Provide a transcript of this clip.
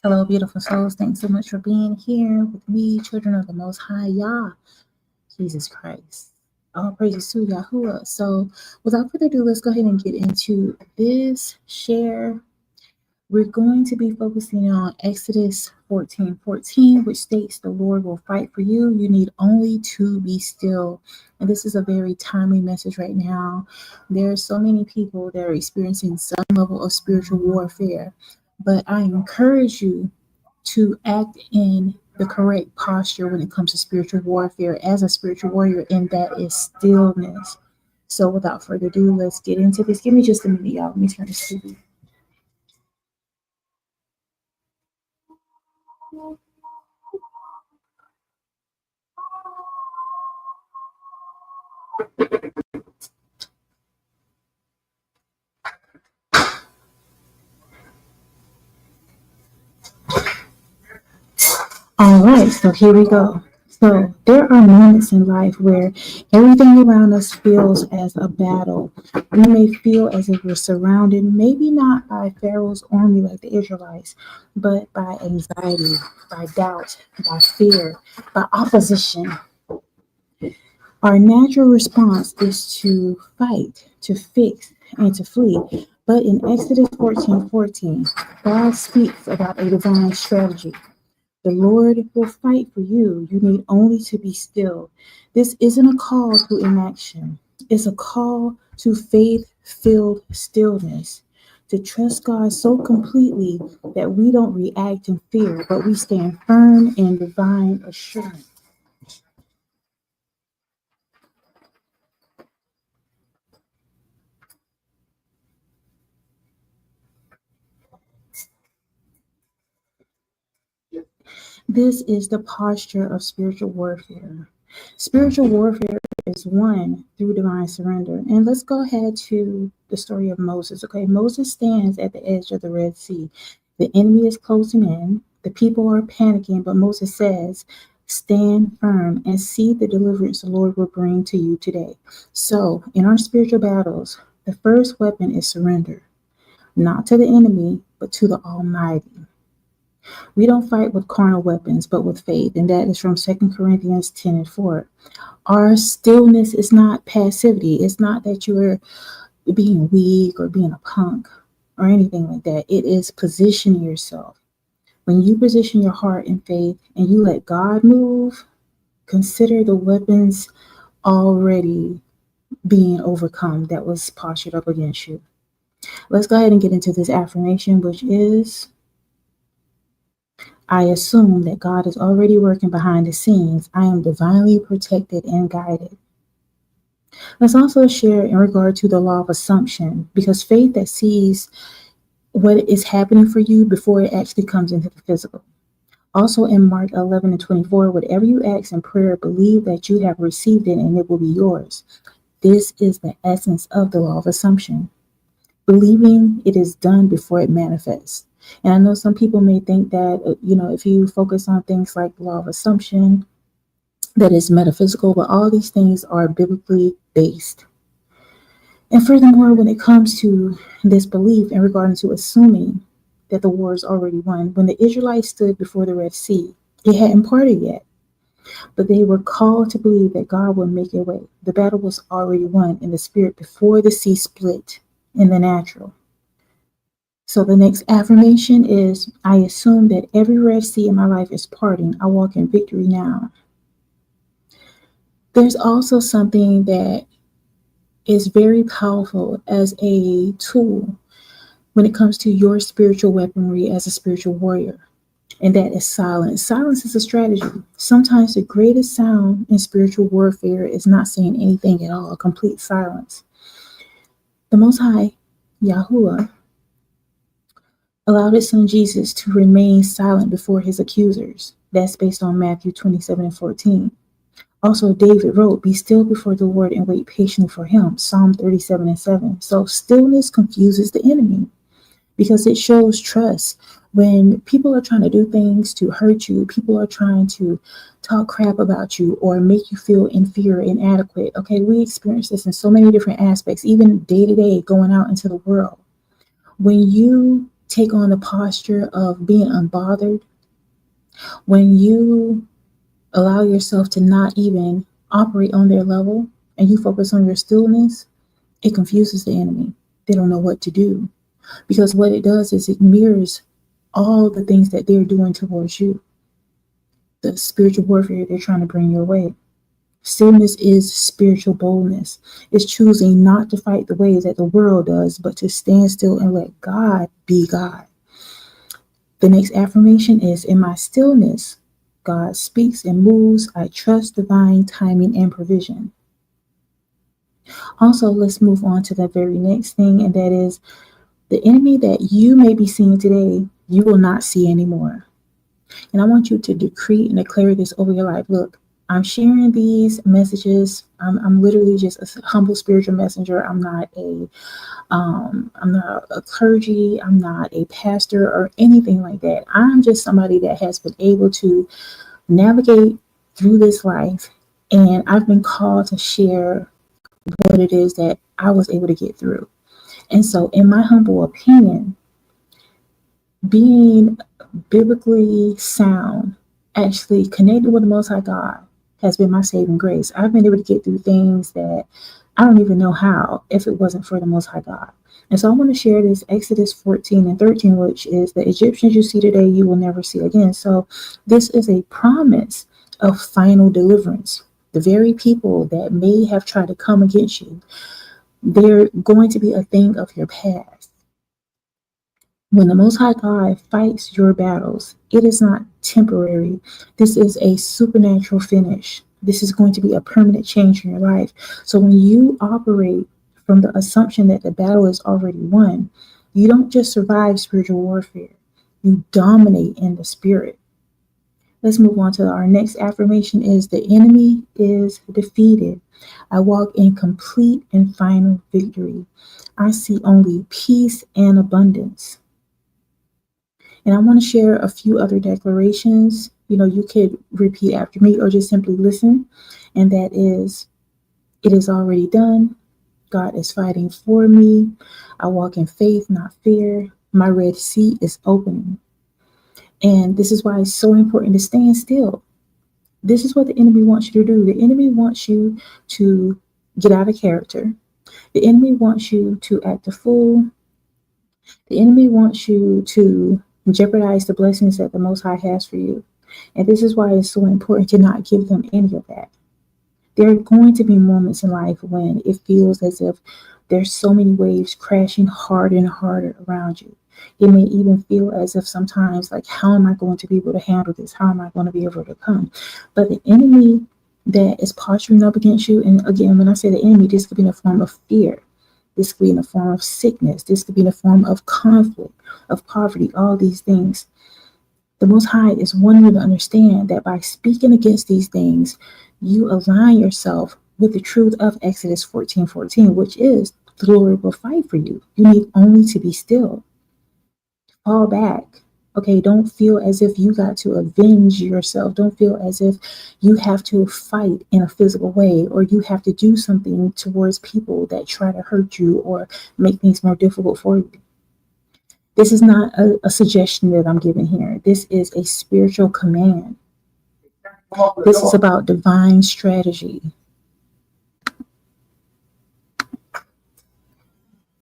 Hello, beautiful souls. Thanks so much for being here with me, children of the Most High Yah, Jesus Christ. All praises to Yahuwah. So, without further ado, let's go ahead and get into this share. We're going to be focusing on Exodus 14:14, which states, "The Lord will fight for you. You need only to be still." And this is a very timely message right now. There are so many people that are experiencing some level of spiritual warfare, but I encourage you to act in the correct posture when it comes to spiritual warfare as a spiritual warrior, and that is stillness. So, without further ado, let's get into this. Give me just a minute, y'all. Let me turn this TV. All right, so here we go. So there are moments in life where everything around us feels as a battle. We may feel as if we're surrounded, maybe not by Pharaoh's army like the Israelites, but by anxiety, by doubt, by fear, by opposition. Our natural response is to fight, to fix, and to flee. But in Exodus 14:14, God speaks about a divine strategy. The Lord will fight for you. You need only to be still. This isn't a call to inaction, it's a call to faith filled stillness. To trust God so completely that we don't react in fear, but we stand firm in divine assurance. This is the posture of spiritual warfare. Spiritual warfare is won through divine surrender. And let's go ahead to the story of Moses. Okay, Moses stands at the edge of the Red Sea. The enemy is closing in. The people are panicking, but Moses says, "Stand firm and see the deliverance the Lord will bring to you today." So, in our spiritual battles, the first weapon is surrender, not to the enemy, but to the Almighty. We don't fight with carnal weapons, but with faith. And that is from 2 Corinthians 10:4. Our stillness is not passivity. It's not that you're being weak or being a punk or anything like that. It is positioning yourself. When you position your heart in faith and you let God move, consider the weapons already being overcome that was postured up against you. Let's go ahead and get into this affirmation, which is, I assume that God is already working behind the scenes. I am divinely protected and guided. Let's also share in regard to the law of assumption, because faith that sees what is happening for you before it actually comes into the physical. Also in Mark 11:24, whatever you ask in prayer, believe that you have received it and it will be yours. This is the essence of the law of assumption. Believing it is done before it manifests. And I know some people may think that, if you focus on things like the law of assumption, that is metaphysical, but all these things are biblically based. And furthermore, when it comes to this belief in regard to assuming that the war is already won, when the Israelites stood before the Red Sea, it hadn't parted yet, but they were called to believe that God would make a way. The battle was already won in the spirit before the sea split in the natural. So the next affirmation is, I assume that every Red Sea in my life is parting. I walk in victory now. There's also something that is very powerful as a tool when it comes to your spiritual weaponry as a spiritual warrior, and that is silence. Silence is a strategy. Sometimes the greatest sound in spiritual warfare is not saying anything at all, complete silence. The Most High, Yahuwah, allowed his son Jesus to remain silent before his accusers. That's based on Matthew 27:14. Also, David wrote, "Be still before the Lord and wait patiently for him." Psalm 37:7. So stillness confuses the enemy because it shows trust. When people are trying to do things to hurt you, people are trying to talk crap about you or make you feel inferior, inadequate. Okay, we experience this in so many different aspects, even day to day going out into the world. When you take on the posture of being unbothered, when you allow yourself to not even operate on their level and you focus on your stillness, it confuses the enemy. They don't know what to do, because what it does is it mirrors all the things that they're doing towards you, the spiritual warfare they're trying to bring your way. Stillness is spiritual boldness. It's choosing not to fight the way that the world does, but to stand still and let God be God. The next affirmation is, in my stillness, God speaks and moves. I trust divine timing and provision. Also, let's move on to the very next thing, and that is, the enemy that you may be seeing today, you will not see anymore. And I want you to decree and declare this over your life. Look, I'm sharing these messages. I'm literally just a humble spiritual messenger. I'm not a clergy. I'm not a pastor or anything like that. I'm just somebody that has been able to navigate through this life, and I've been called to share what it is that I was able to get through. And so, in my humble opinion, being biblically sound, actually connected with the Most High God, has been my saving grace. I've been able to get through things that I don't even know how if it wasn't for the Most High God. And so I want to share this Exodus 14:13, which is, the Egyptians you see today, you will never see again. So this is a promise of final deliverance. The very people that may have tried to come against you, they're going to be a thing of your past. When the Most High God fights your battles, it is not temporary. This is a supernatural finish. This is going to be a permanent change in your life. So when you operate from the assumption that the battle is already won, you don't just survive spiritual warfare, you dominate in the spirit. Let's move on to our next affirmation is, the enemy is defeated. I walk in complete and final victory. I see only peace and abundance. And I want to share a few other declarations. You could repeat after me or just simply listen. And that is, it is already done. God is fighting for me. I walk in faith, not fear. My Red Sea is opening. And this is why it's so important to stand still. This is what the enemy wants you to do. The enemy wants you to get out of character. The enemy wants you to act a fool. The enemy wants you to jeopardize the blessings that the Most High has for you. And this is why it's so important to not give them any of that. There are going to be moments in life when it feels as if there's so many waves crashing harder and harder around you. It may even feel as if sometimes, like, how am I going to be able to handle this? How am I going to be able to come? But the enemy that is posturing up against you, and again, when I say the enemy, this could be in a form of fear. This could be in the form of sickness. This could be in the form of conflict, of poverty, all these things. The Most High is wanting you to understand that by speaking against these things, you align yourself with the truth of Exodus 14:14, which is, the Lord will fight for you. You need only to be still. Fall back. Okay, don't feel as if you got to avenge yourself. Don't feel as if you have to fight in a physical way, or you have to do something towards people that try to hurt you or make things more difficult for you. This is not a suggestion that I'm giving here. This is a spiritual command. This is about divine strategy.